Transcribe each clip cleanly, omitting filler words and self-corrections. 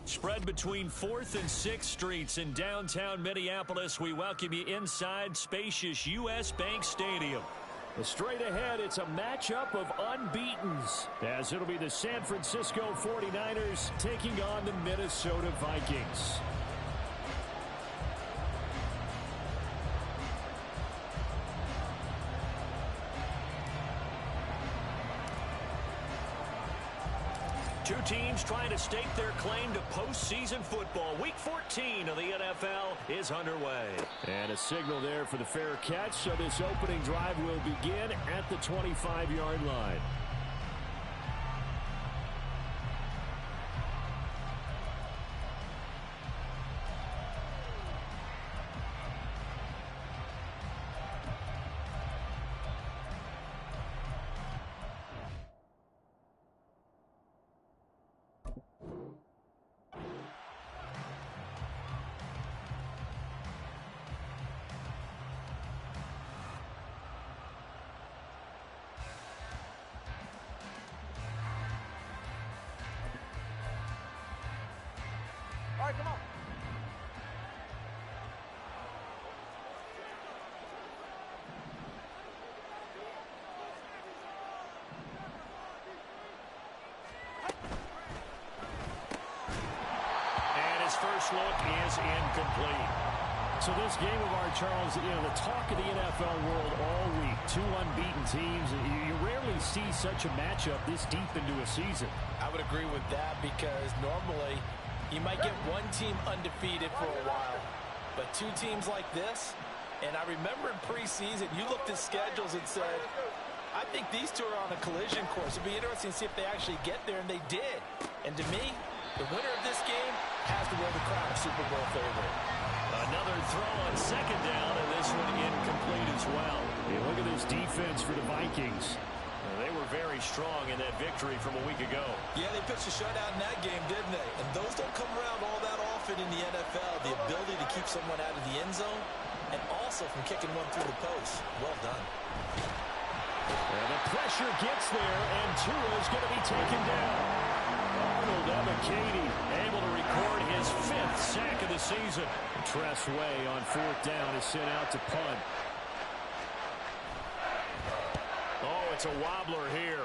Spread between 4th and 6th Streets in downtown Minneapolis. We welcome you inside spacious U.S. Bank Stadium. Straight ahead, it's a matchup of unbeatens, as it'll be the San Francisco 49ers taking on the Minnesota Vikings. Two teams trying to stake their claim to postseason football. Week 14 of the NFL is underway. And a signal there for the fair catch, so this opening drive will begin at the 25-yard line. All right, come on. And his first look is incomplete. So this game of our, Charles, the talk of the NFL world all week. Two unbeaten teams. You rarely see such a matchup this deep into a season. I would agree with that because normally you might get one team undefeated for a while, but two teams like this, and I remember in preseason, you looked at schedules and said, I think these two are on a collision course. It'd be interesting to see if they actually get there, and they did. And to me, the winner of this game has to wear the crown of Super Bowl favorite. Another throw on second down, and this one incomplete as well. Hey, look at this defense for the Vikings. They were very strong in that victory from a week ago. Yeah, they pitched a shutout in that game, didn't they? And those don't come around all that often in the NFL. The ability to keep someone out of the end zone and also from kicking one through the post. Well done. And the pressure gets there, and Tua's going to be taken down. Arnold Ebiketie able to record his 5th sack of the season. Tress Way on 4th down is sent out to punt. Oh, it's a wobbler here.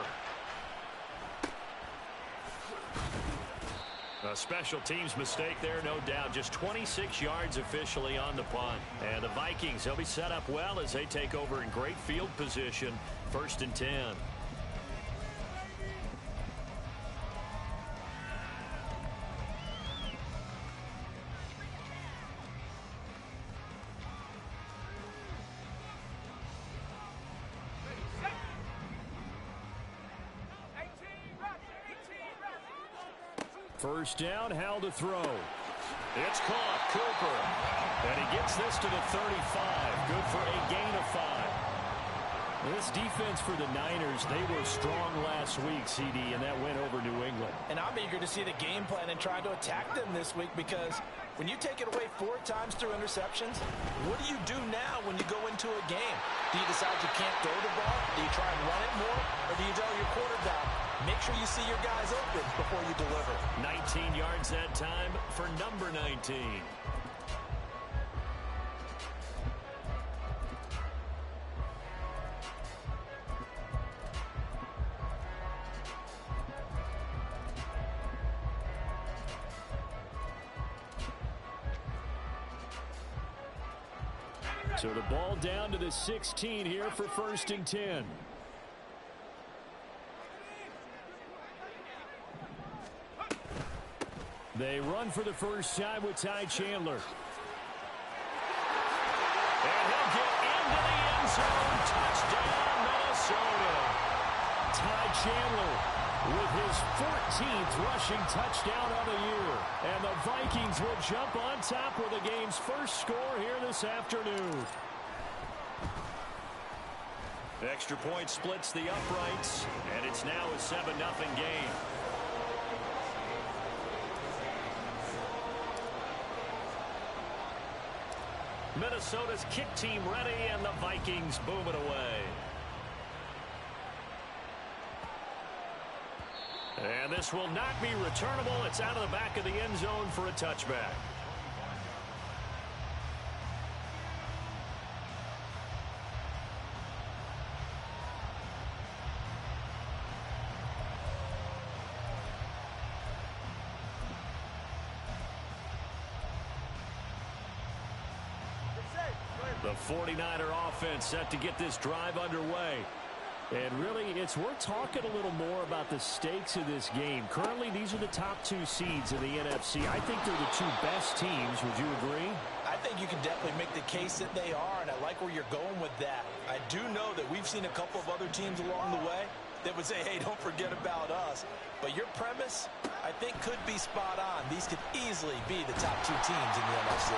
A special teams mistake there, no doubt. Just 26 yards officially on the punt. And the Vikings, they'll be set up well as they take over in great field position. 1st and 10. First down, Howell to throw. It's caught, Cooper. And he gets this to the 35. Good for a gain of 5. This defense for the Niners, they were strong last week, CD, and that went over New England. And I'm eager to see the game plan and try to attack them this week because when you take it away 4 times through interceptions, what do you do now when you go into a game? Do you decide you can't throw the ball? Do you try and run it more? Or do you tell your quarterback, make sure you see your guys open before you deliver? 19 yards that time for number 19. So the ball down to the 16 here for 1st and 10. They run for the first time with Ty Chandler. And he'll get into the end zone. Touchdown, Minnesota. Ty Chandler with his 14th rushing touchdown of the year. And the Vikings will jump on top with the game's first score here this afternoon. Extra point splits the uprights, and it's now a 7-0 game. Minnesota's kick team ready, and the Vikings boom it away. And this will not be returnable. It's out of the back of the end zone for a touchback. The 49er offense set to get this drive underway. And really, it's worth talking a little more about the stakes of this game. Currently, these are the top two seeds in the NFC. I think they're the two best teams. Would you agree? I think you can definitely make the case that they are, and I like where you're going with that. I do know that we've seen a couple of other teams along the way that would say, hey, don't forget about us. But your premise, I think, could be spot on. These could easily be the top two teams in the NFC.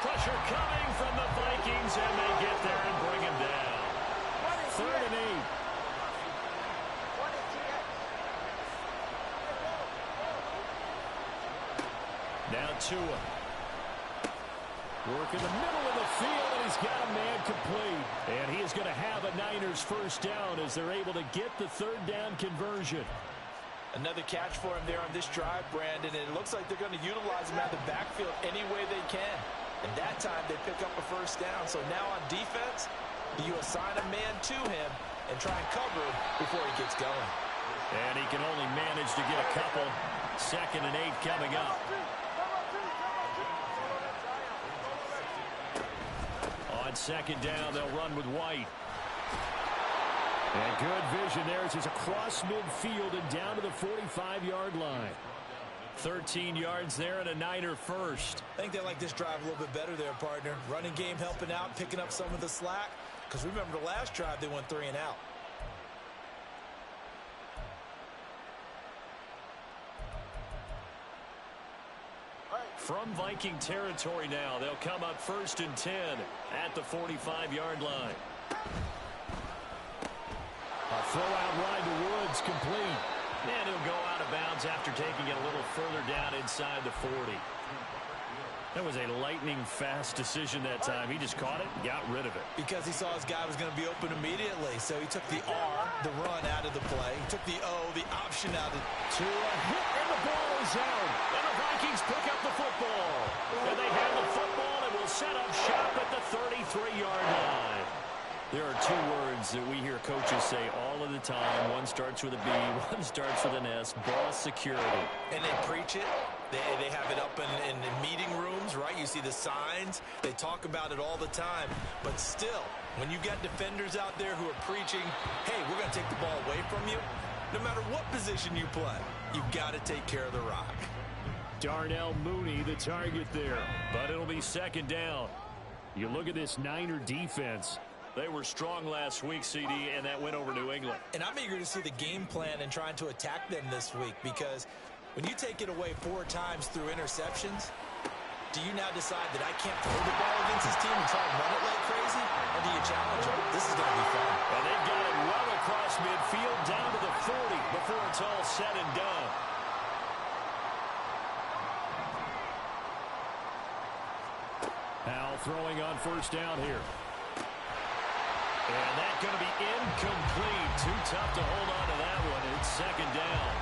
Pressure coming from the Vikings, and they get there and bring him down. 3rd and 8. Now Tua. Work in the middle of the field, and he's got a man complete. And he is going to have a Niners first down as they're able to get the 3rd down conversion. Another catch for him there on this drive, Brandon, and it looks like they're going to utilize him out of the backfield any way they can. And that time they pick up a first down. So now on defense, you assign a man to him and try and cover him before he gets going. And he can only manage to get a couple. 2nd and 8 coming up. On 2nd down, they'll run with White. And good vision there as he's across midfield and down to the 45-yard line. 13 yards there and a Niner first. I think they like this drive a little bit better there, partner. Running game helping out, picking up some of the slack. Because remember the last drive, they went 3 and out. From Viking territory now, they'll come up 1st and 10 at the 45-yard line. A throw out wide to Woods, complete. And he'll go out of bounds after taking it a little further down inside the 40. That was a lightning-fast decision that time. He just caught it and got rid of it. Because he saw his guy was going to be open immediately. So he took the R, the run, out of the play. He took the O, the option out of to a hit, and the ball is out. And the Vikings pick up the football. And they have the football and will set up shop at the 33-yard line. There are two words that we hear coaches say all of the time. One starts with a B, one starts with an S, ball security. And they preach it. They have it up in meeting rooms, right? You see the signs. They talk about it all the time. But still, when you got defenders out there who are preaching, hey, we're going to take the ball away from you, no matter what position you play, you've got to take care of the rock. Darnell Mooney, the target there. But it'll be 2nd down. You look at this Niner defense. They were strong last week, CD, and that went over New England. And I'm eager to see the game plan and trying to attack them this week, because when you take it away 4 times through interceptions, do you now decide that I can't throw the ball against this team and try and run it like crazy? Or do you challenge them? This is going to be fun. And they've got it well across midfield down to the 40 before it's all said and done. Powell throwing on 1st down here. And that's going to be incomplete. Too tough to hold on to that one. It's 2nd down.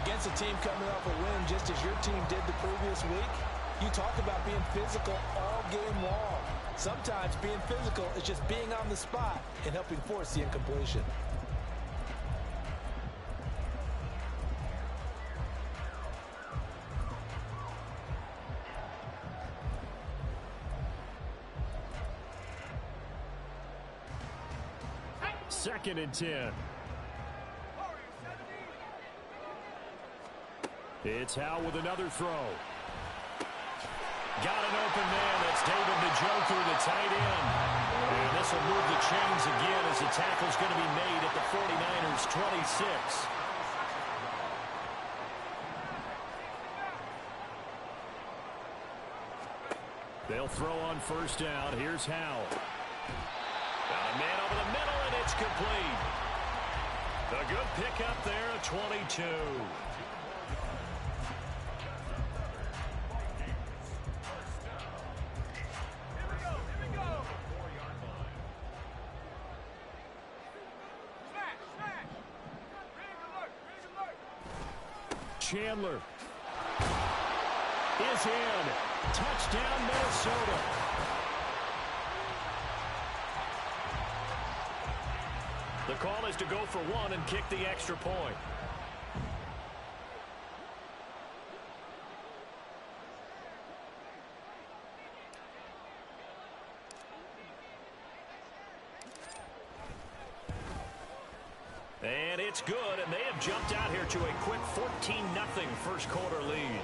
Against a team coming off a win just as your team did the previous week, you talk about being physical all game long. Sometimes being physical is just being on the spot and helping force the incompletion. Second and 10. It's Howe with another throw. Got an open man. That's David Njoku, the tight end. And this will move the chains again as the tackle's going to be made at the 49ers' 26. They'll throw on 1st down. Here's Howe. Got a man over the middle, and it's complete. A good pickup there at 22. Chandler is in. Touchdown, Minnesota. The call is to go for one and kick the extra point. And it's good, and they have jumped out here to a quick 14-0 first quarter lead.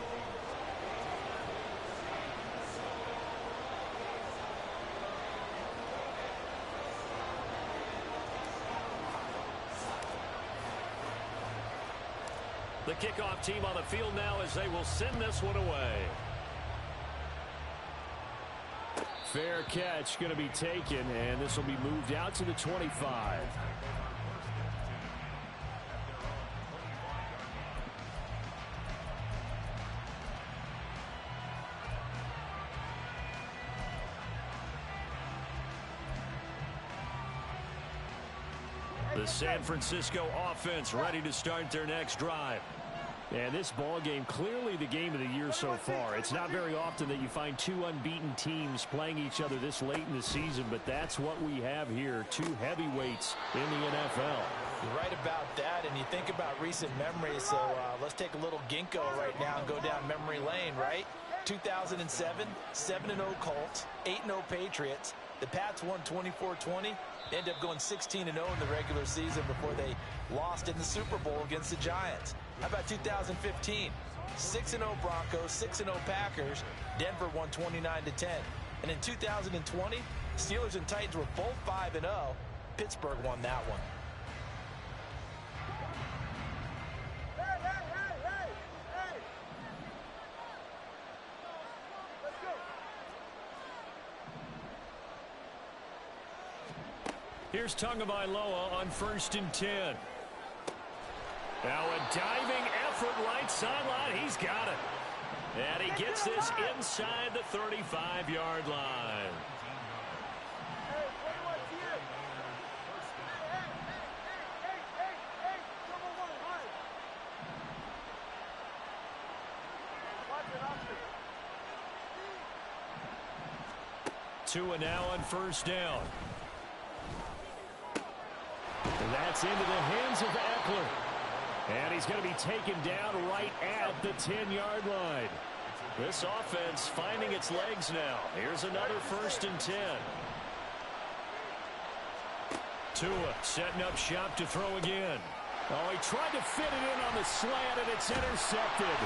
The kickoff team on the field now as they will send this one away. Fair catch going to be taken, and this will be moved out to the 25. The San Francisco offense ready to start their next drive. And this ball game, clearly the game of the year so far. It's not very often that you find two unbeaten teams playing each other this late in the season, but that's what we have here, two heavyweights in the NFL. You're right about that, and you think about recent memories, so let's take a little ginkgo right now and go down memory lane, right? 2007, 7-0 Colts, 8-0 Patriots. The Pats won 24-20. They ended up going 16-0 in the regular season before they lost in the Super Bowl against the Giants. How about 2015? 6-0 Broncos, 6-0 Packers. Denver won 29-10. And in 2020, Steelers and Titans were both 5-0. Pittsburgh won that one. Here's Tagovailoa on 1st and 10. Now a diving effort right sideline. He's got it. And he gets this inside the 35-yard line. Tua now on 1st down. And that's into the hands of Eckler. And he's going to be taken down right at the 10-yard line. This offense finding its legs now. Here's another 1st and 10. Tua setting up shop to throw again. Oh, he tried to fit it in on the slant, and it's intercepted.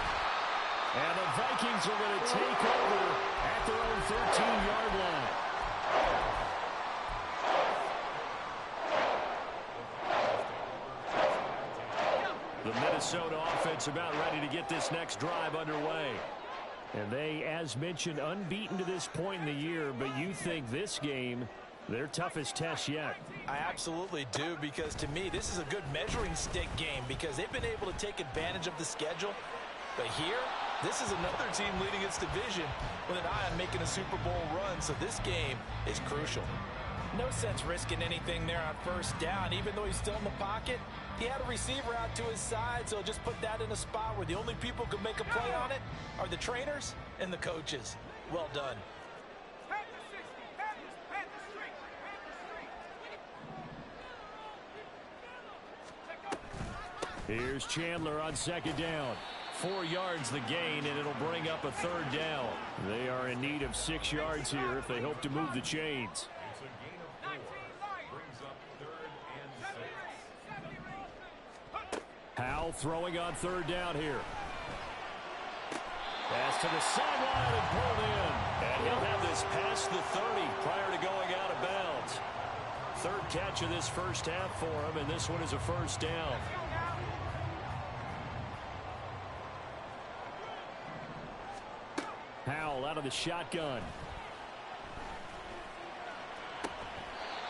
And the Vikings are going to take over at their own 13-yard line. The Minnesota offense about ready to get this next drive underway. And they, as mentioned, unbeaten to this point in the year, but you think this game, their toughest test yet. I absolutely do, because to me, this is a good measuring stick game because they've been able to take advantage of the schedule. But here, this is another team leading its division with an eye on making a Super Bowl run, so this game is crucial. No sense risking anything there on 1st down. Even though he's still in the pocket, he had a receiver out to his side, so just put that in a spot where the only people who can make a play on it are the trainers and the coaches. Well done. Here's Chandler on 2nd down. 4 yards the gain, and it'll bring up a 3rd down. They are in need of 6 yards here if they hope to move the chains. Howell throwing on 3rd down here. Pass to the sideline and pulled in. And he'll have this past the 30 prior to going out of bounds. 3rd catch of this first half for him, and this one is a 1st down. Howell out of the shotgun.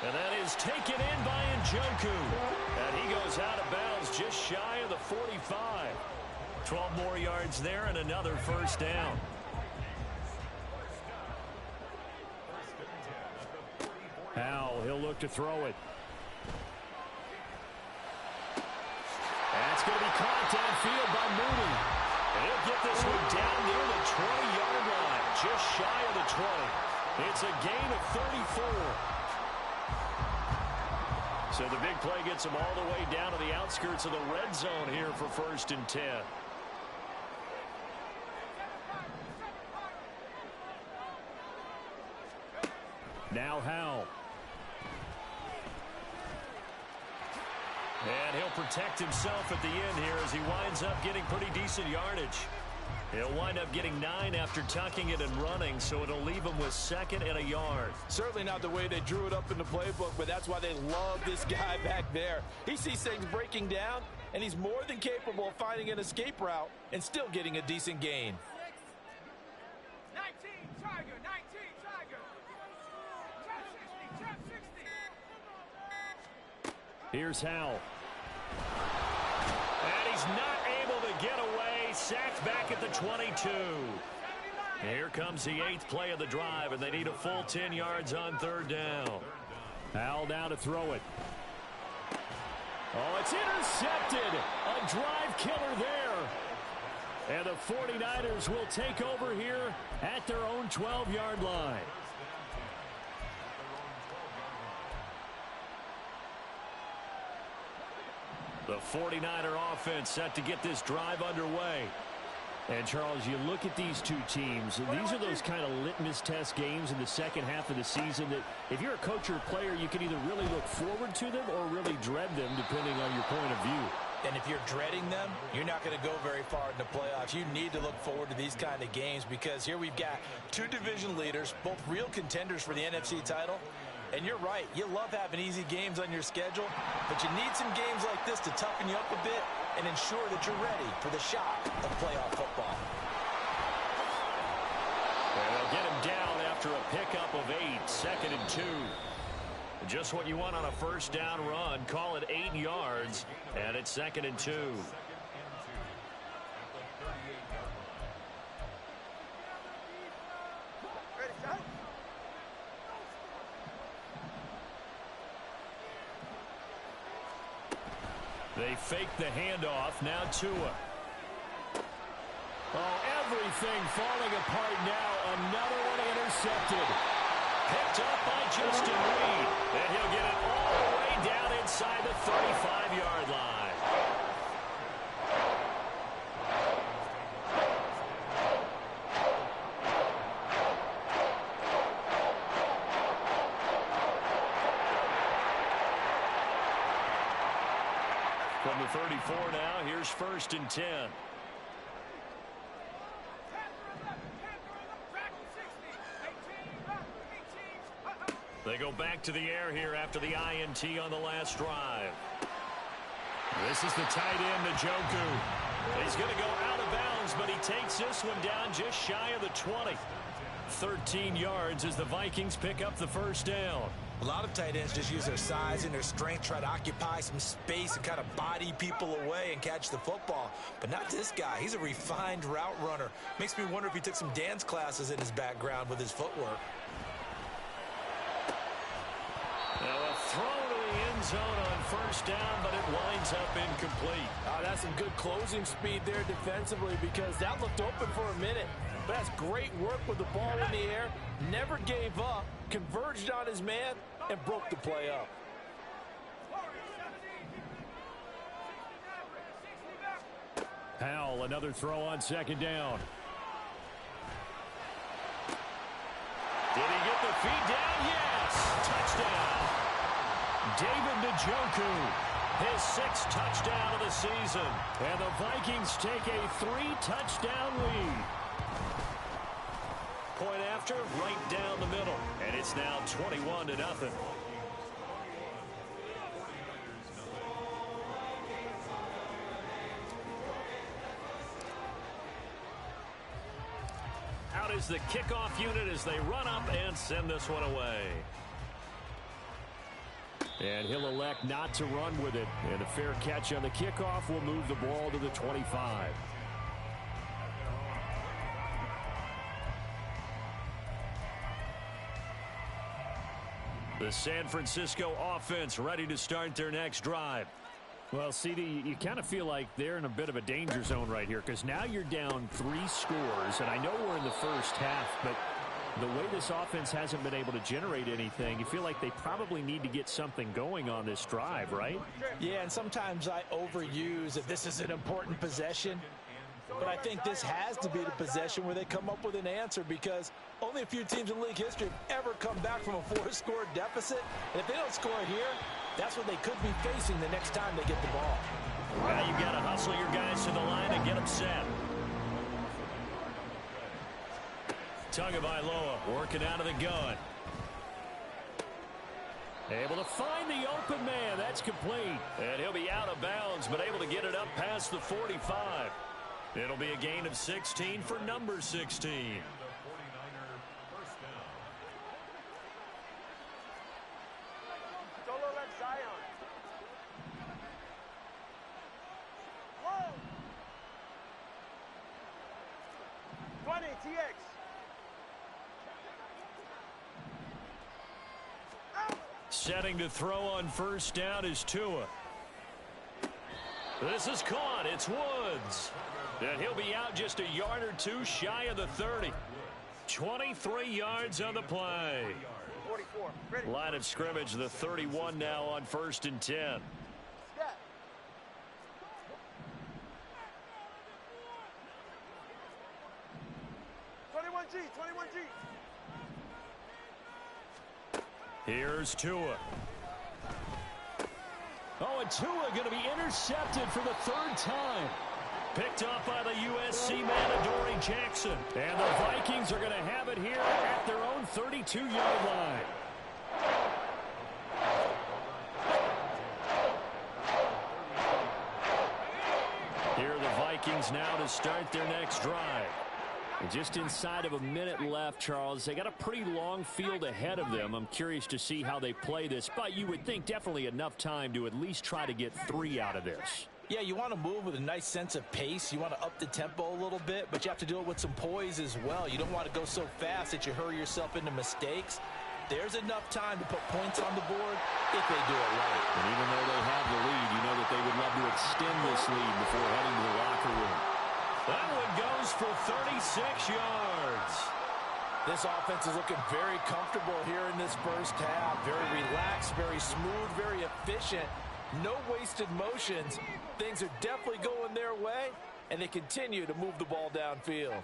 And that is taken in by Njoku. And he goes out of bounds just shy of the 45. 12 more yards there and another 1st down. Howell, he'll look to throw it. That's going to be caught downfield by Mooney. He'll get this one down near the 20-yard line, just shy of the 20. It's a gain of 34. So the big play gets him all the way down to the outskirts of the red zone here for 1st and 10. Now Howell. And he'll protect himself at the end here as he winds up getting pretty decent yardage. He'll wind up getting 9 after tucking it and running, so it'll leave him with 2nd and a yard. Certainly not the way they drew it up in the playbook, but that's why they love this guy back there. He sees things breaking down, and he's more than capable of finding an escape route and still getting a decent gain. 19, Tiger, 19, Tiger. Trap 60. Here's Howell. And he's not able to get away. Sacked back at the 22. Here comes the 8th play of the drive, and they need a full 10 yards on 3rd down. Howell now to throw it. Oh, it's intercepted. A drive killer there. And the 49ers will take over here at their own 12-yard line. The 49er offense set to get this drive underway. And, Charles, you look at these two teams, these are those kind of litmus test games in the second half of the season that if you're a coach or a player, you can either really look forward to them or really dread them, depending on your point of view. And if you're dreading them, you're not going to go very far in the playoffs. You need to look forward to these kind of games because here we've got two division leaders, both real contenders for the NFC title. And you're right, you love having easy games on your schedule, but you need some games like this to toughen you up a bit and ensure that you're ready for the shock of playoff football. And they'll get him down after a pickup of 8, 2nd and 2. Just what you want on a first down run. Call it 8 yards, and it's 2nd and 2. They fake the handoff. Now Tua. Oh, everything falling apart now. Another one intercepted. Picked up by Justin Reed. And he'll get it all the way down inside the 35-yard line. From the 34 now, here's 1st and 10. They go back to the air here after the INT on the last drive. This is the tight end, Njoku. He's going to go out of bounds, but he takes this one down just shy of the 20. 13 yards as the Vikings pick up the first down. A lot of tight ends just use their size and their strength, try to occupy some space and kind of body people away and catch the football. But not this guy. He's a refined route runner. Makes me wonder if he took some dance classes in his background with his footwork. Now a throw to the end zone on first down, but it winds up incomplete. That's some good closing speed there defensively because that looked open for a minute. But that's great work with the ball in the air. Never gave up, converged on his man, and broke the play up. Howell, another throw on 2nd down. Did he get the feet down? Yes! Touchdown! David Njoku, his 6th touchdown of the season. And the Vikings take a 3-touchdown lead. Point after, right down the middle. And it's now 21-0. Out is the kickoff unit as they run up and send this one away. And he'll elect not to run with it. And a fair catch on the kickoff will move the ball to the 25. The San Francisco offense ready to start their next drive. Well, CD, you kind of feel like they're in a bit of a danger zone right here because now you're down 3 scores, and I know we're in the first half, but the way this offense hasn't been able to generate anything, you feel like they probably need to get something going on this drive, right? Yeah, and sometimes I overuse that this is an important possession, but I think this has to be the possession where they come up with an answer because only a few teams in league history have ever come back from a 4-score deficit, and if they don't score here, that's what they could be facing the next time they get the ball. Now you've got to hustle your guys to the line and get them set. Tagovailoa working out of the gun. Able to find the open man. That's complete. And he'll be out of bounds, but able to get it up past the 45. It'll be a gain of 16 for number 16. Solo left Zion. Whoa! 20, TX. Setting to throw on first down is Tua. This is caught. It's Woods. And he'll be out just a yard or two shy of the 30. 23 yards on the play. 44. Ready. Line of scrimmage, the 31 now on 1st and 10. Scat. G, 21G. Here's Tua. Oh, and Tua going to be intercepted for the 3rd time. Picked off by the USC man, Adoree Jackson. And the Vikings are going to have it here at their own 32-yard line. Here are the Vikings now to start their next drive. And just inside of a minute left, Charles. They got a pretty long field ahead of them. I'm curious to see how they play this, but you would think definitely enough time to at least try to get 3 out of this. Yeah, you want to move with a nice sense of pace. You want to up the tempo a little bit, but you have to do it with some poise as well. You don't want to go so fast that you hurry yourself into mistakes. There's enough time to put points on the board if they do it right. And even though they have the lead, you know that they would love to extend this lead before heading to the locker room. That one goes for 36 yards. This offense is looking very comfortable here in this first half. Very relaxed, very smooth, very efficient. No wasted motions. Things are definitely going their way, and they continue to move the ball downfield.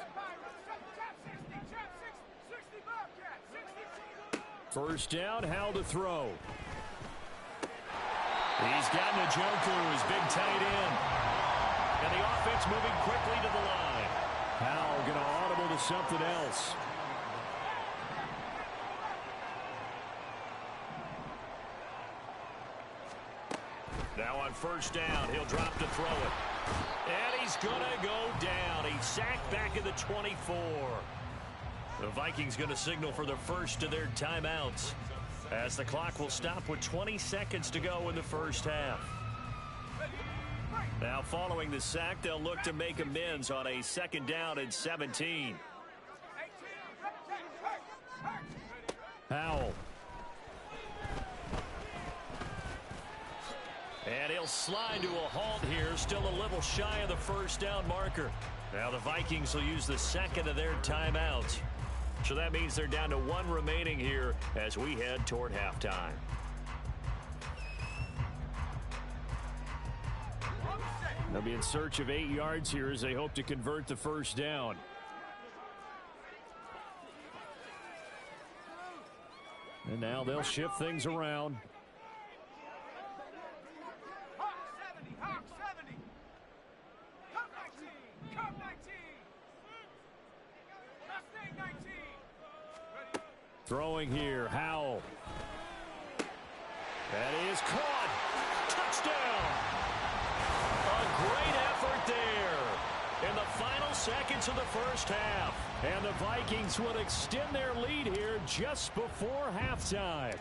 First down, Howell to throw. He's got Njoku, his big tight end. And the offense moving quickly to the line. Howell going to audible to something else. Now on first down, he'll drop to throw it. And he's going to go down. He's sacked back at the 24. The Vikings going to signal for the first of their timeouts, as the clock will stop with 20 seconds to go in the first half. Now following the sack, they'll look to make amends on a 2nd down and 17. Howell. And he'll slide to a halt here, still a little shy of the first down marker. Now the Vikings will use the 2nd of their timeouts. So that means they're down to 1 remaining here as we head toward halftime. They'll be in search of 8 yards here as they hope to convert the first down. And now they'll shift things around. Hawk 70. Cup 19. Cup 19. Mustang 19. Ready. Throwing here, Howell. That is caught. Touchdown. A great effort there in the final seconds of the first half. And the Vikings would extend their lead here just before halftime.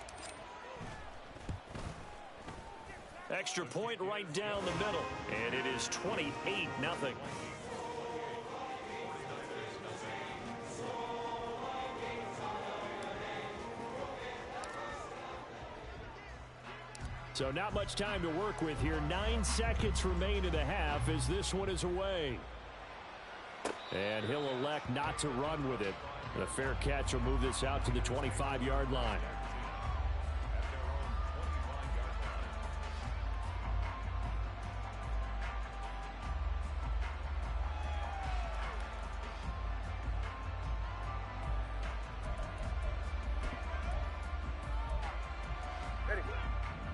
Extra point right down the middle. And it is 28-0. So not much time to work with here. 9 seconds remain in the half as this one is away. And he'll elect not to run with it. And a fair catch will move this out to the 25-yard line.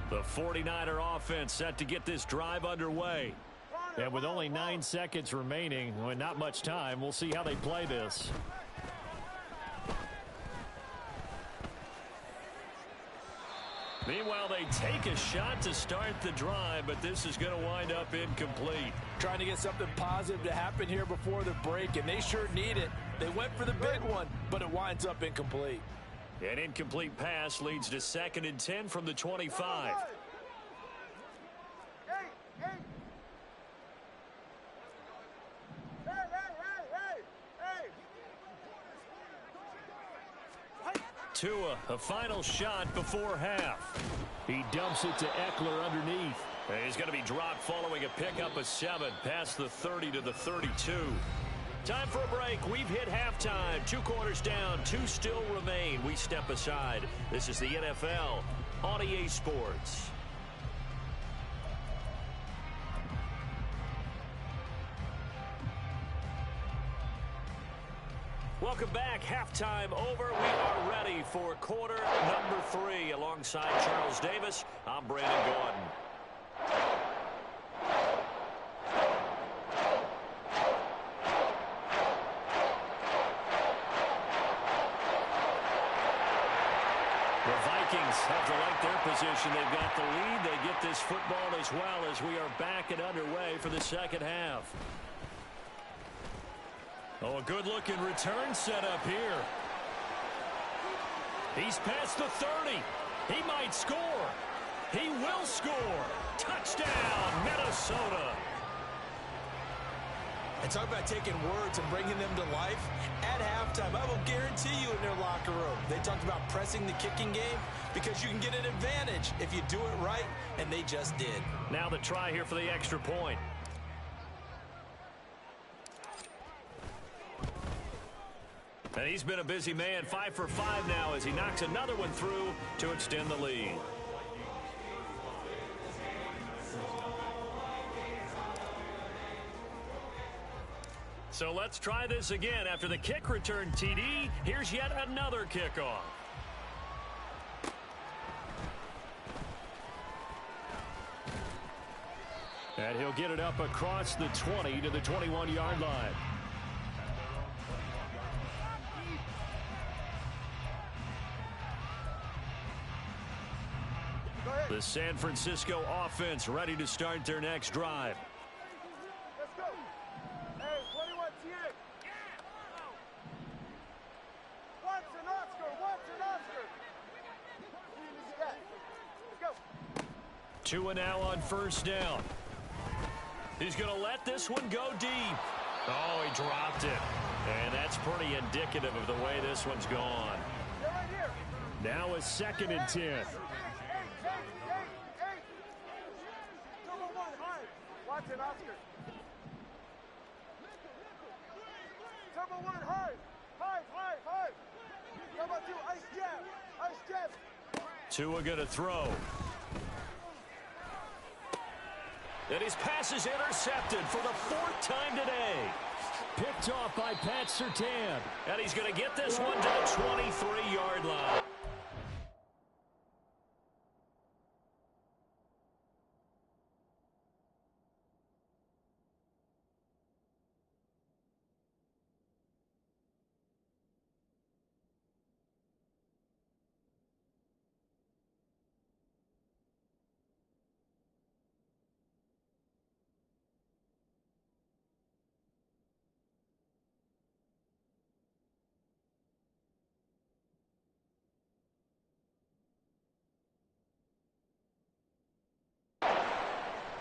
The 49er offense set to get this drive underway. And with only 9 seconds remaining, well, not much time, we'll see how they play this. Meanwhile, they take a shot to start the drive, but this is going to wind up incomplete. Trying to get something positive to happen here before the break, and they sure need it. They went for the big one, but it winds up incomplete. An incomplete pass leads to 2nd and 10 from the 25. Tua, a final shot before half. He dumps it to Eckler underneath. And he's going to be dropped following a pickup of 7 past the 30 to the 32. Time for a break. We've hit halftime. 2 quarters down. 2 still remain. We step aside. This is the NFL on EA Sports. Welcome back. Halftime over. We are ready for quarter number 3. Alongside Charles Davis, I'm Brandon Gordon. The Vikings have to like their position. They've got the lead. They get this football as well as we are back and underway for the second half. Oh, a good-looking return setup here. He's past the 30. He might score. He will score. Touchdown, Minnesota. And talk about taking words and bringing them to life. At halftime, I will guarantee you in their locker room, they talked about pressing the kicking game because you can get an advantage if you do it right, and they just did. Now the try here for the extra point. And he's been a busy man, 5 for 5 now as he knocks another one through to extend the lead. So let's try this again. After the kick return TD, here's yet another kickoff. And he'll get it up across the 20 to the 21-yard line. The San Francisco offense ready to start their next drive. Let's go. Hey, 21 TA. Watson Oscar. Let's go. Tua now on first down. He's going to let this one go deep. Oh, he dropped it. And that's pretty indicative of the way this one's gone. They're right here. Now a 2nd and 10. Watson Oscar. Turbo 1, high. Turbo 2, ice jab. Tua going to throw. And his pass is intercepted for the 4th time today. Picked off by Pat Surtain. And he's going to get this one to the 23-yard line.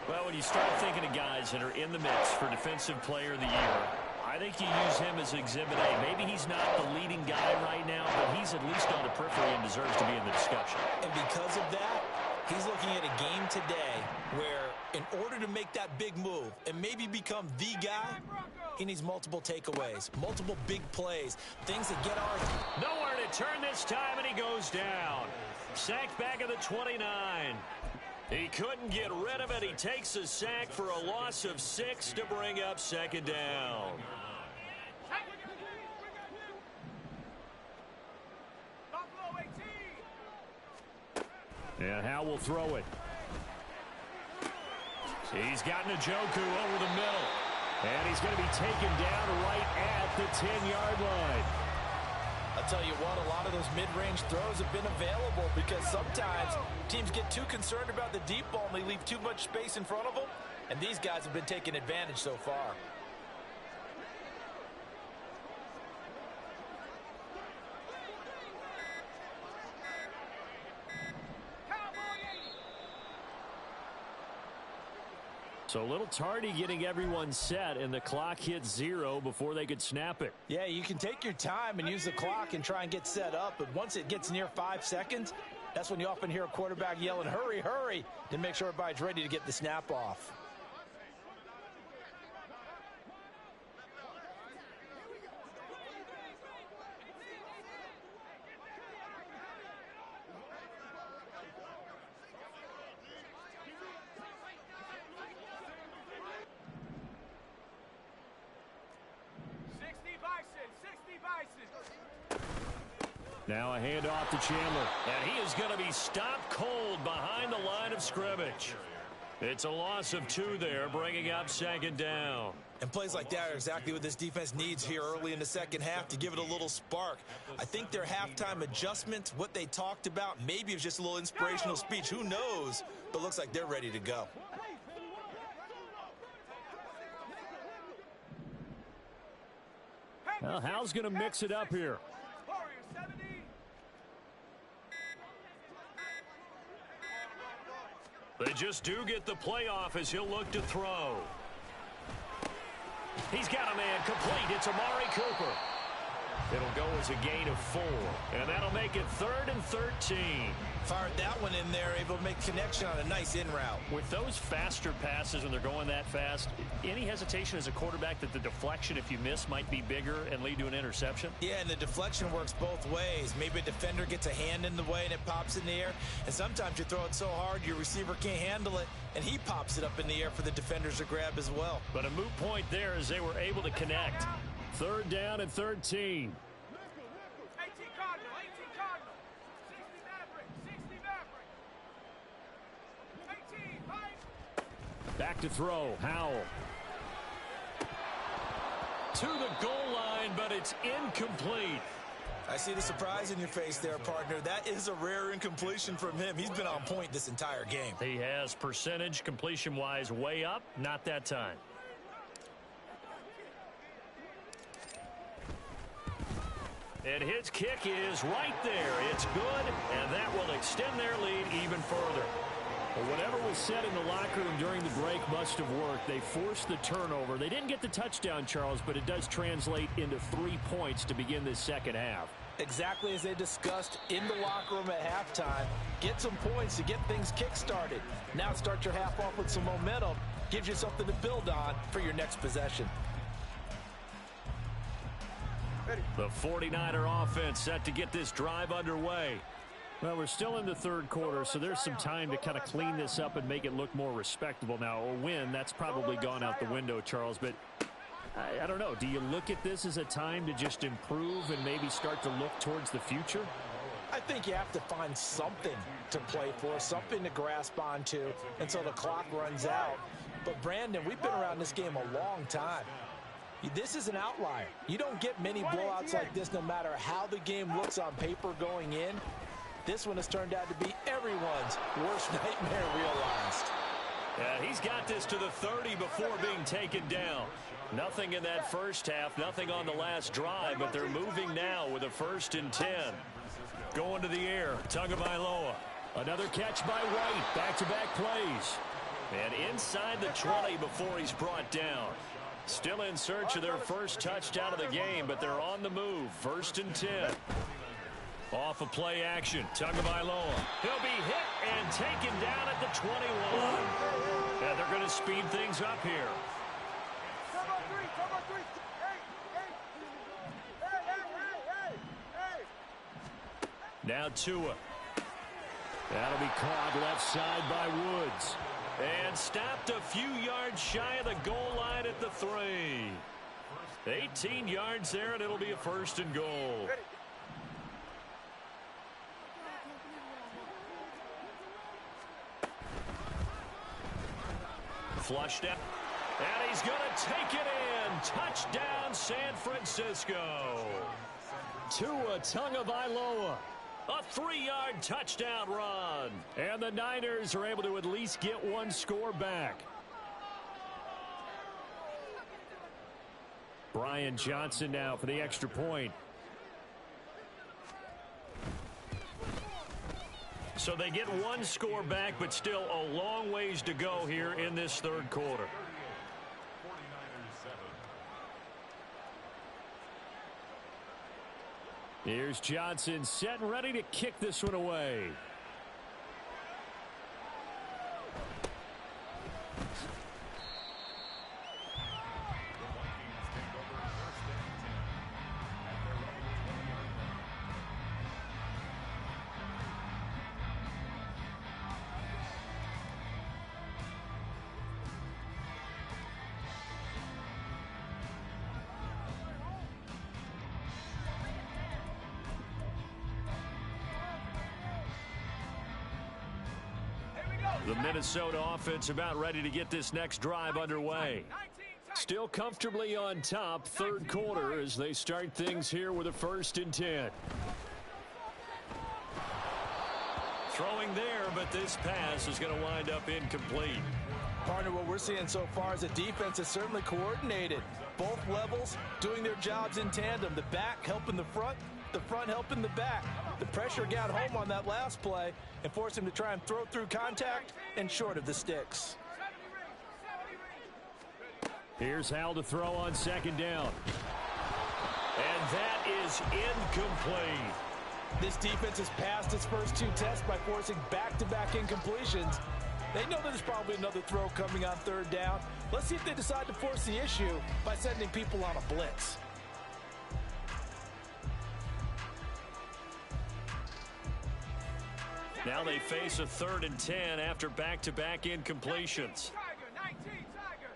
Well, when you start thinking of guys that are in the mix for Defensive Player of the Year, I think you use him as Exhibit A. Maybe he's not the leading guy right now, but he's at least on the periphery and deserves to be in the discussion. And because of that, He's looking at a game today where in order to make that big move and maybe become the guy, he needs multiple takeaways, multiple big plays, things that get our... Nowhere to turn this time, and he goes down. Sacked back at the 29. He couldn't get rid of it. He takes a sack for a loss of 6 to bring up second down. And Howe will throw it. He's got Njoku over the middle. And he's going to be taken down right at the 10-yard line. I'll tell you what, a lot of those mid-range throws have been available because sometimes teams get too concerned about the deep ball and they leave too much space in front of them. And these guys have been taking advantage so far. So a little tardy getting everyone set, and the clock hit 0 before they could snap it. Yeah, you can take your time and use the clock and try and get set up, but once it gets near 5 seconds, that's when you often hear a quarterback yelling, hurry, hurry, to make sure everybody's ready to get the snap off. Now a handoff to Chandler. And he is going to be stopped cold behind the line of scrimmage. It's a loss of 2 there, bringing up second down. And plays like that are exactly what this defense needs here early in the second half to give it a little spark. I think their halftime adjustments, what they talked about, maybe it was just a little inspirational speech. Who knows? But looks like they're ready to go. Well, Howe's going to mix it up here. They just do get the playoff as he'll look to throw. He's got a man complete. It's Amari Cooper. It'll go as a gain of 4, and that'll make it 3rd and 13. Fired that one in there, able to make connection on a nice in route. With those faster passes and they're going that fast, any hesitation as a quarterback that the deflection, if you miss, might be bigger and lead to an interception? Yeah, and the deflection works both ways. Maybe a defender gets a hand in the way and it pops in the air, and sometimes you throw it so hard your receiver can't handle it, and he pops it up in the air for the defenders to grab as well. But a moot point there as they were able to connect. 3rd down and 13. Back to throw, Howell. To the goal line, but it's incomplete. I see the surprise in your face there, partner. That is a rare incompletion from him. He's been on point this entire game. He has percentage, completion-wise, way up. Not that time. And his kick is right there. It's good, and that will extend their lead even further. Well, whatever was said in the locker room during the break must have worked. They forced the turnover. They didn't get the touchdown, Charles, but it does translate into 3 points to begin this second half. Exactly as they discussed in the locker room at halftime. Get some points to get things kick-started. Now start your half off with some momentum. Gives you something to build on for your next possession. The 49er offense set to get this drive underway. Well, we're still in the 3rd quarter, so there's some time to kind of clean this up and make it look more respectable. Now, a win, that's probably gone out the window, Charles, but I don't know. Do you look at this as a time to just improve and maybe start to look towards the future? I think you have to find something to play for, something to grasp onto until the clock runs out. But, Brandon, we've been around this game a long time. This is an outlier. You don't get many blowouts like this no matter how the game looks on paper going in. This one has turned out to be everyone's worst nightmare realized. Yeah, he's got this to the 30 before being taken down. Nothing in that first half, nothing on the last drive, but they're moving now with a 1st and 10. Going to the air, Tagovailoa. Another catch by White, back-to-back plays. And inside the 20 before he's brought down. Still in search of their first touchdown of the game, but they're on the move. 1st and 10. Off of play action, Tagovailoa. He'll be hit and taken down at the 21. And they're going to speed things up here. Come on, three. Hey. Now Tua. That'll be caught left side by Woods. And stopped a few yards shy of the goal line at the 3. 18 yards there, and it'll be a 1st and goal. Flushed out. And he's going to take it in. Touchdown, San Francisco. Tua Tagovailoa. A 3-yard touchdown run. And the Niners are able to at least get one score back. Brian Johnson now for the extra point. So they get one score back, but still a long ways to go here in this 3rd quarter. Here's Johnson set and ready to kick this one away. The Minnesota offense about ready to get this next drive underway. Still comfortably on top, 3rd quarter as they start things here with a 1st and 10. Throwing there, but this pass is going to wind up incomplete. Partner, what we're seeing so far is the defense is certainly coordinated. Both levels doing their jobs in tandem. The back helping the front helping the back. The pressure got home on that last play and forced him to try and throw through contact and short of the sticks. Here's Hal to throw on 2nd down. And that is incomplete. This defense has passed its first 2 tests by forcing back-to-back incompletions. They know there's probably another throw coming on 3rd down. Let's see if they decide to force the issue by sending people on a blitz. Now they face a 3rd and 10 after back-to-back incompletions. Tiger, 19, Tiger.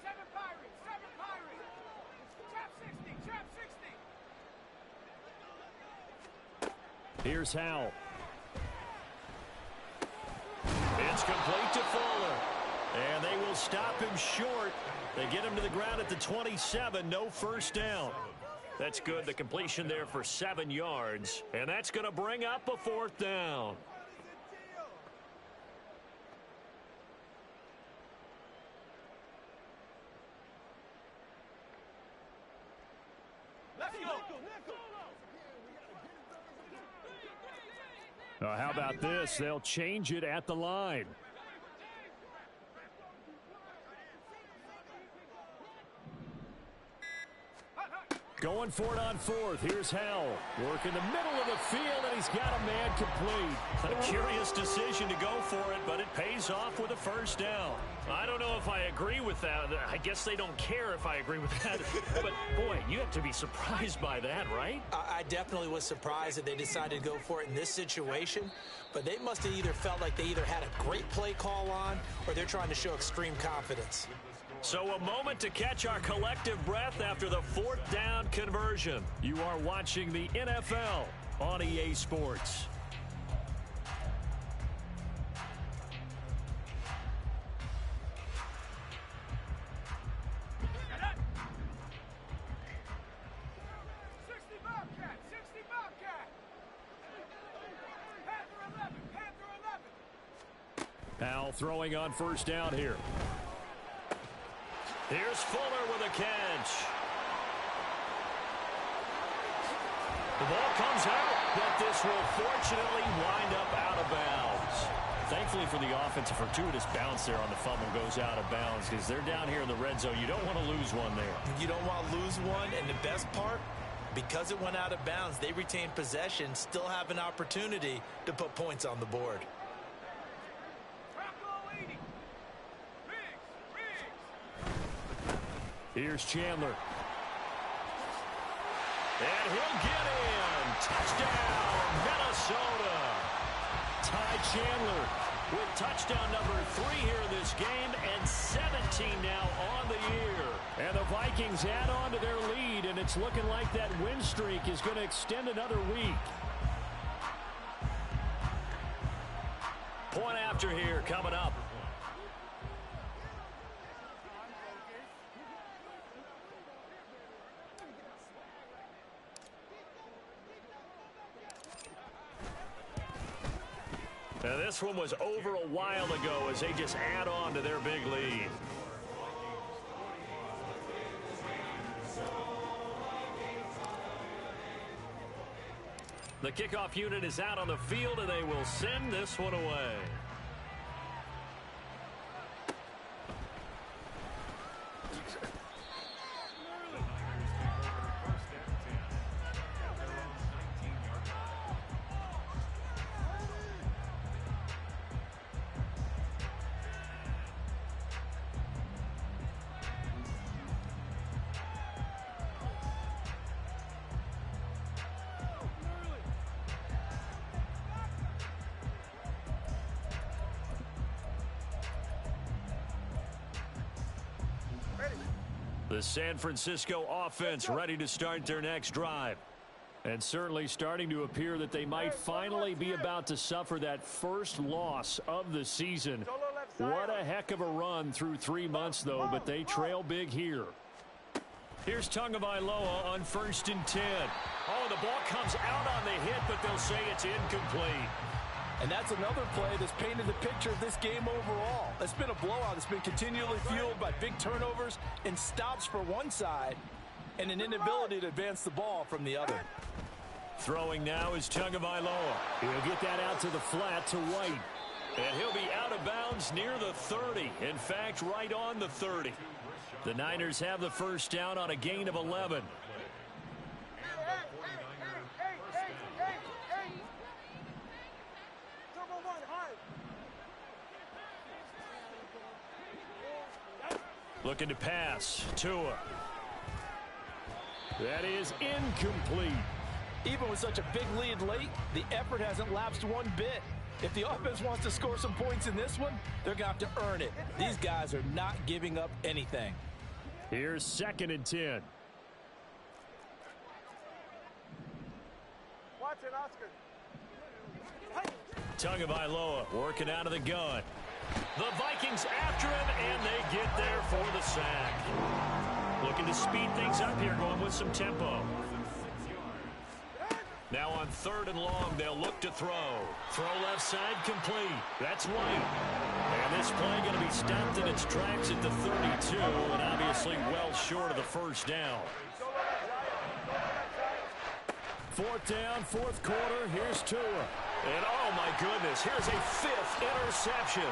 7 Pirates, 7 Pirates. Trap 60, trap 60. Here's Howell. It's complete to Fuller. And they will stop him short. They get him to the ground at the 27. No 1st down. That's good. The completion there for 7 yards. And that's going to bring up a 4th down. How about this? They'll change it at the line. Going for it on 4th. Here's Howell. Work in the middle of the field, and he's got a man complete. A curious decision to go for it, but it pays off with a 1st down. I don't know if I agree with that. I guess they don't care if I agree with that. But, boy, you have to be surprised by that, right? I definitely was surprised that they decided to go for it in this situation. But they must have either felt like they either had a great play call on or they're trying to show extreme confidence. So a moment to catch our collective breath after the 4th down conversion. You are watching the NFL on EA Sports. Powell throwing on 1st down here. Here's Fuller with a catch. The ball comes out, but this will fortunately wind up out of bounds. Thankfully for the offense, a fortuitous bounce there on the fumble goes out of bounds because they're down here in the red zone. You don't want to lose one there. You don't want to lose one, and the best part, Because it went out of bounds, they retained possession, still have an opportunity to put points on the board. Here's Chandler. And he'll get in. Touchdown, Minnesota. Ty Chandler with touchdown number 3 here in this game, and 17 now on the year. And the Vikings add on to their lead, and it's looking like that win streak is going to extend another week. Point after here coming up. Now this one was over a while ago as they just add on to their big lead. The kickoff unit is out on the field, and they will send this one away. The San Francisco offense ready to start their next drive. And certainly starting to appear that they might finally be about to suffer that first loss of the season. What a heck of a run through 3 months, though, but they trail big here. Here's Tagovailoa on 1st and 10. Oh, the ball comes out on the hit, but they'll say it's incomplete. And that's another play that's painted the picture of this game overall. It's been a blowout. It's been continually fueled by big turnovers and stops for one side and an inability to advance the ball from the other. Throwing now is Tagovailoa. He'll get that out to the flat to White. And he'll be out of bounds near the 30. In fact, right on the 30. The Niners have the first down on a gain of 11. Looking to pass. Tua. That is incomplete. Even with such a big lead late, the effort hasn't lapsed one bit. If the offense wants to score some points in this one, they're going to have to earn it. These guys are not giving up anything. Here's 2nd and 10. Watch it, Oscar. Tagovailoa working out of the gun. The Vikings after him, and they get there for the sack. Looking to speed things up here, going with some tempo. Now on 3rd and long, they'll look to throw. Throw left side complete. That's White. And this play going to be stopped in its tracks at the 32, and obviously well short of the first down. 4th down, 4th quarter. Here's Tua. And oh my goodness, here's a 5th interception.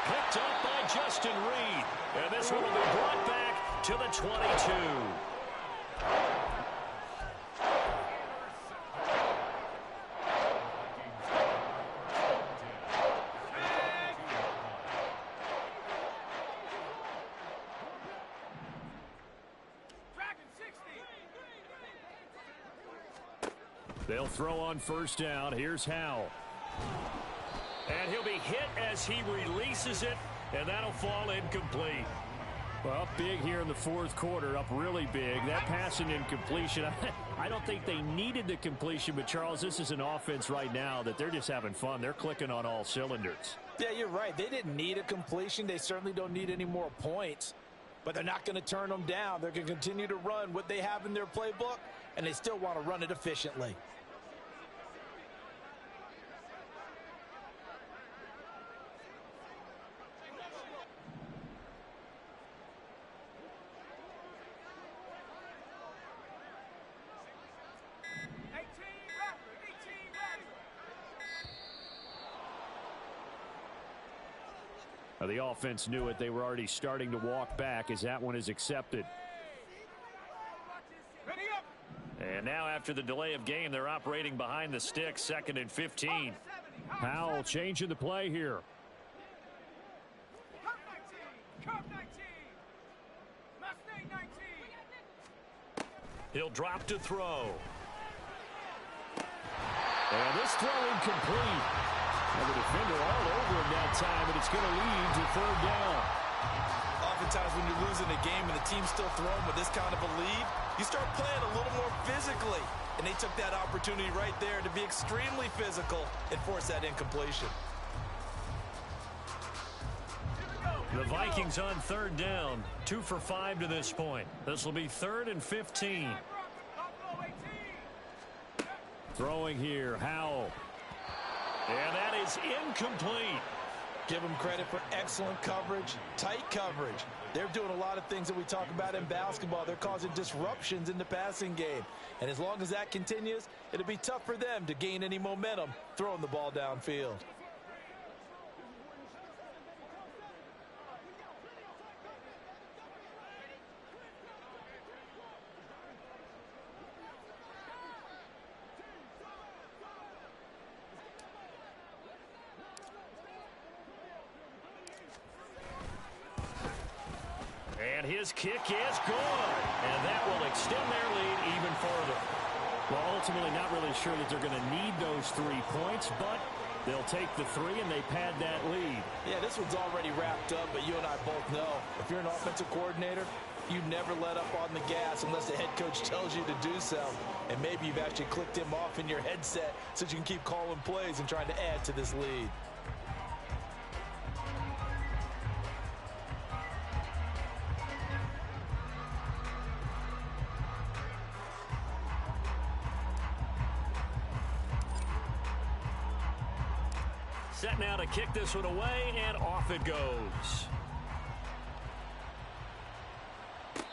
Picked up by Justin Reed. And this one will be brought back to the 22. They'll throw on 1st down. Here's Howell. And he'll be hit as he releases it, and that'll fall incomplete. Well, big here in the 4th quarter, up really big. That pass and incompletion, I don't think they needed the completion, but Charles, this is an offense right now that they're just having fun. They're clicking on all cylinders. Yeah, you're right. They didn't need a completion. They certainly don't need any more points, but they're not going to turn them down. They're going to continue to run what they have in their playbook, and they still want to run it efficiently. The offense knew it. They were already starting to walk back as that one is accepted. now after the delay of game, they're operating behind the sticks, 2nd and 15. Howell changing the play here. Curve 19. Curve 19. Mustang 19. He'll drop to throw. And this throw incomplete. And the defender all over him that time, and it's going to lead to 3rd down. Oftentimes when you're losing a game and the team's still throwing with this kind of a lead, you start playing a little more physically. And they took that opportunity right there to be extremely physical and force that incompletion. The Vikings on 3rd down, 2 for 5 to this point. This will be 3rd and 15. Throwing here, Howell. And that is incomplete. Give them credit for excellent coverage, tight coverage. They're doing a lot of things that we talk about in basketball. They're causing disruptions in the passing game. And as long as that continues, it'll be tough for them to gain any momentum throwing the ball downfield. And his kick is good. And that will extend their lead even further. Well, ultimately not really sure that they're going to need those 3 points, but they'll take the 3 and they pad that lead. Yeah, this one's already wrapped up, but you and I both know if you're an offensive coordinator, you never let up on the gas unless the head coach tells you to do so. And maybe you've actually clicked him off in your headset so you can keep calling plays and trying to add to this lead. Set now to kick this one away, and off it goes.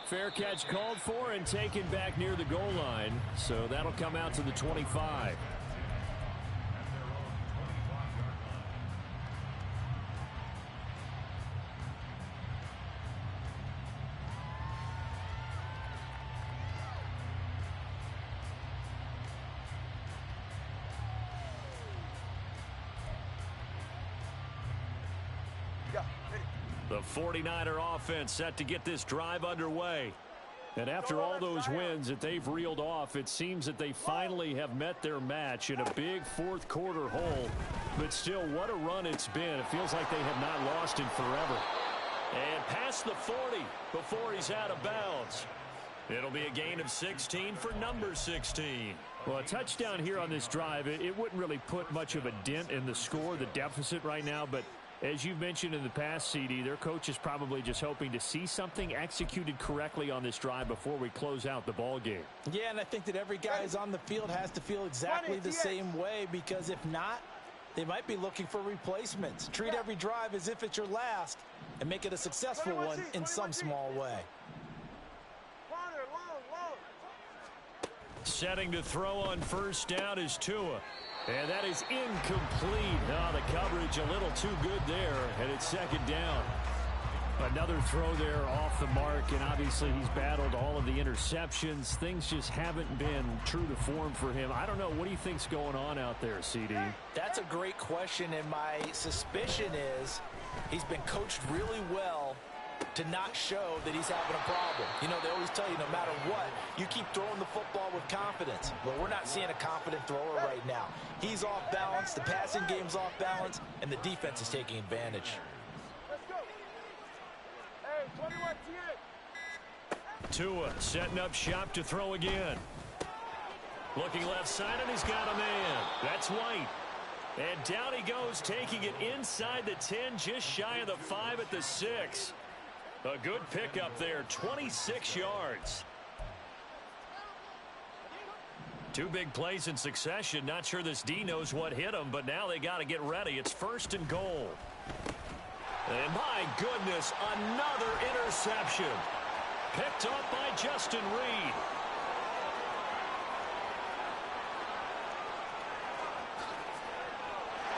Fair catch called for and taken back near the goal line. So that'll come out to the 25. The 49er offense set to get this drive underway. And after all those wins that they've reeled off, it seems that they finally have met their match in a big 4th quarter hole. But still, what a run it's been. It feels like they have not lost in forever. And past the 40 before he's out of bounds. It'll be a gain of 16 for number 16. Well, a touchdown here on this drive, it wouldn't really put much of a dent in the score, the deficit right now, but as you've mentioned in the past, CD, their coach is probably just hoping to see something executed correctly on this drive before we close out the ball game. Yeah, and I think that every guy who's on the field has to feel exactly the same way, because if not, they might be looking for replacements. Treat every drive as if it's your last and make it a successful one in some small way. Setting to throw on 1st down is Tua. And that is incomplete. Oh, the coverage a little too good there, and it's 2nd down. Another throw there off the mark, and obviously he's battled all of the interceptions. Things just haven't been true to form for him. I don't know. What do you think's going on out there, CD? That's a great question, and my suspicion is he's been coached really well to not show that he's having a problem. You know, they always tell you no matter what, you keep throwing the football with confidence. Well, we're not seeing a confident thrower right now. He's off balance, the passing game's off balance, and the defense is taking advantage. Let's go. Hey, 21 Tua setting up shop to throw again. Looking left side, and he's got a man. That's White. And down he goes, taking it inside the 10, just shy of the 5 at the 6. A good pickup there, 26 yards. 2 big plays in succession. Not sure this D knows what hit him, but now they got to get ready. It's 1st and goal. And my goodness, another interception. Picked up by Justin Reed.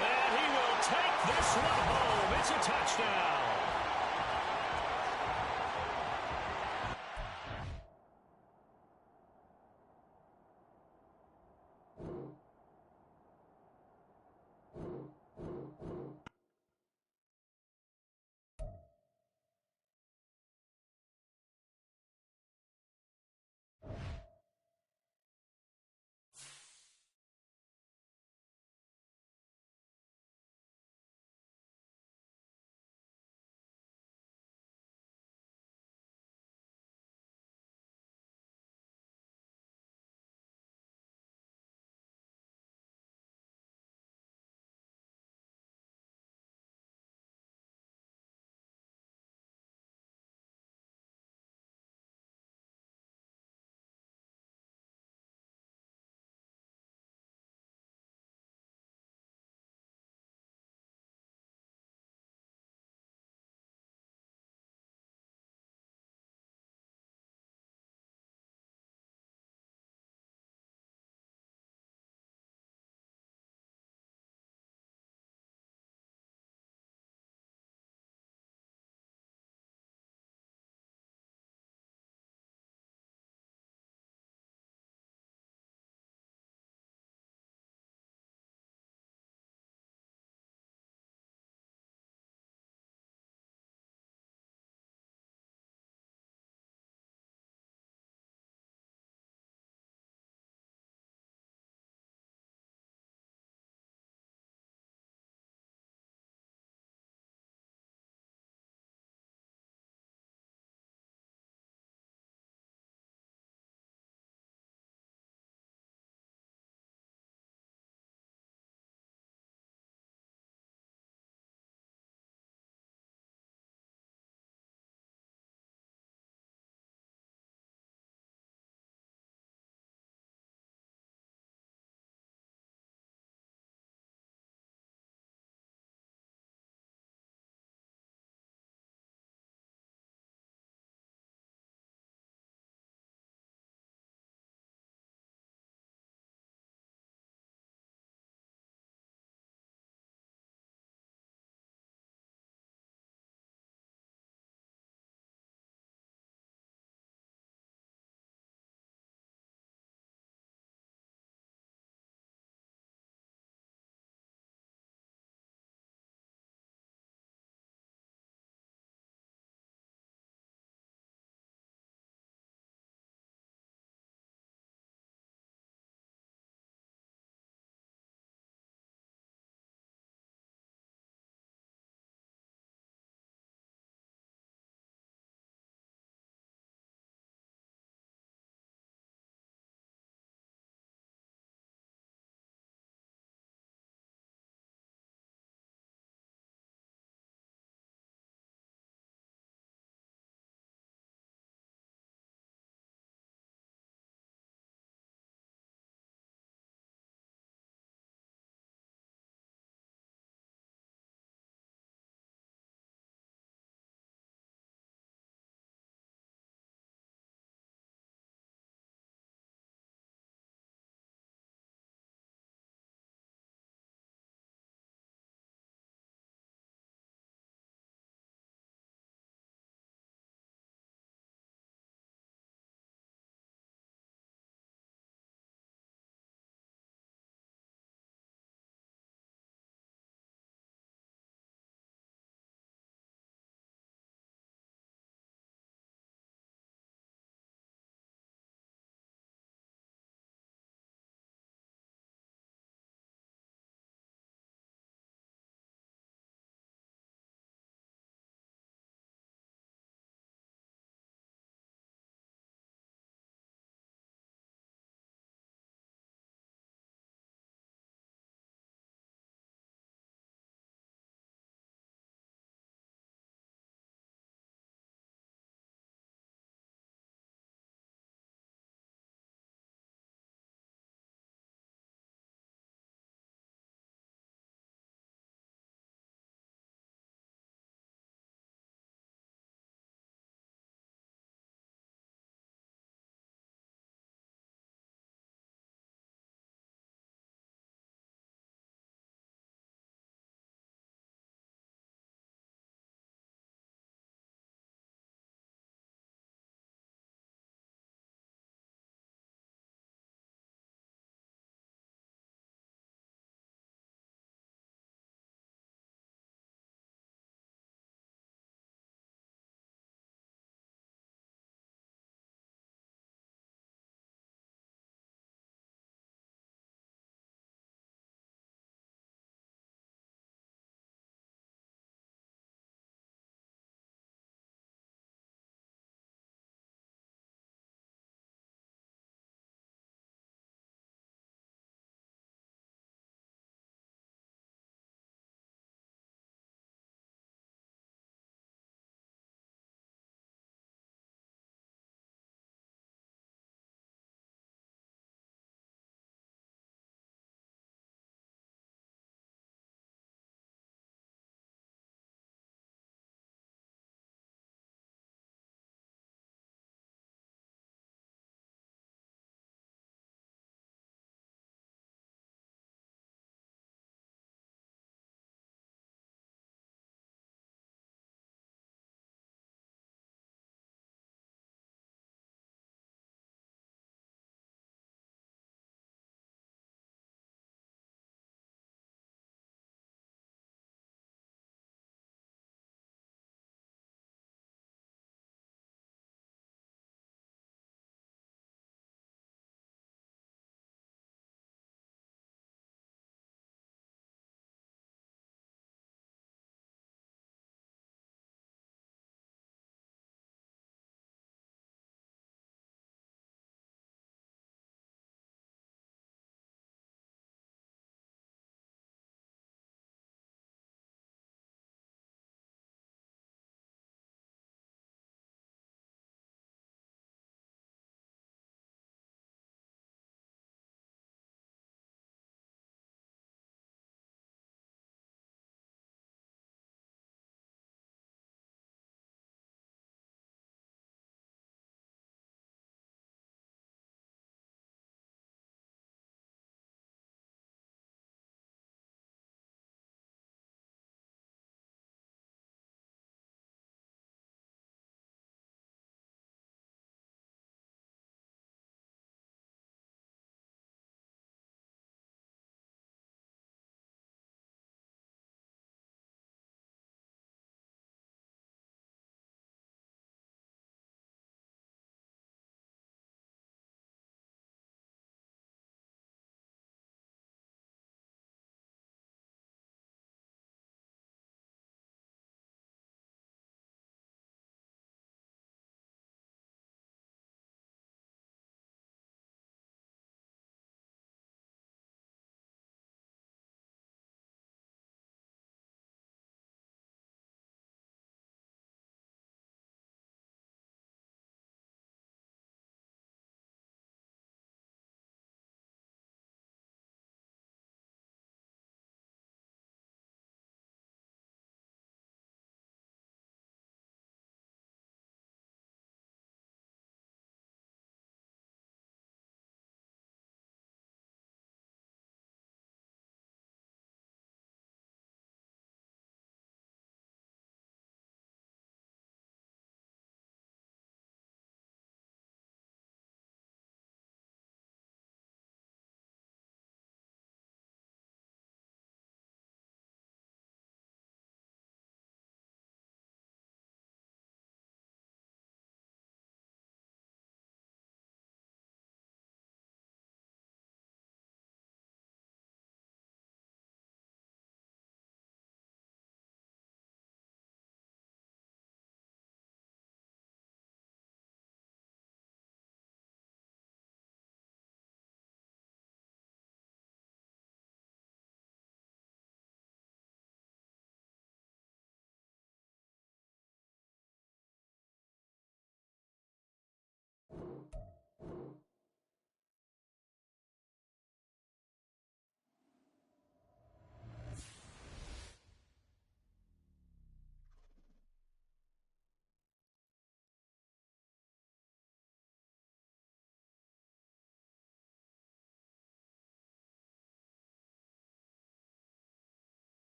And he will take this one home. It's a touchdown.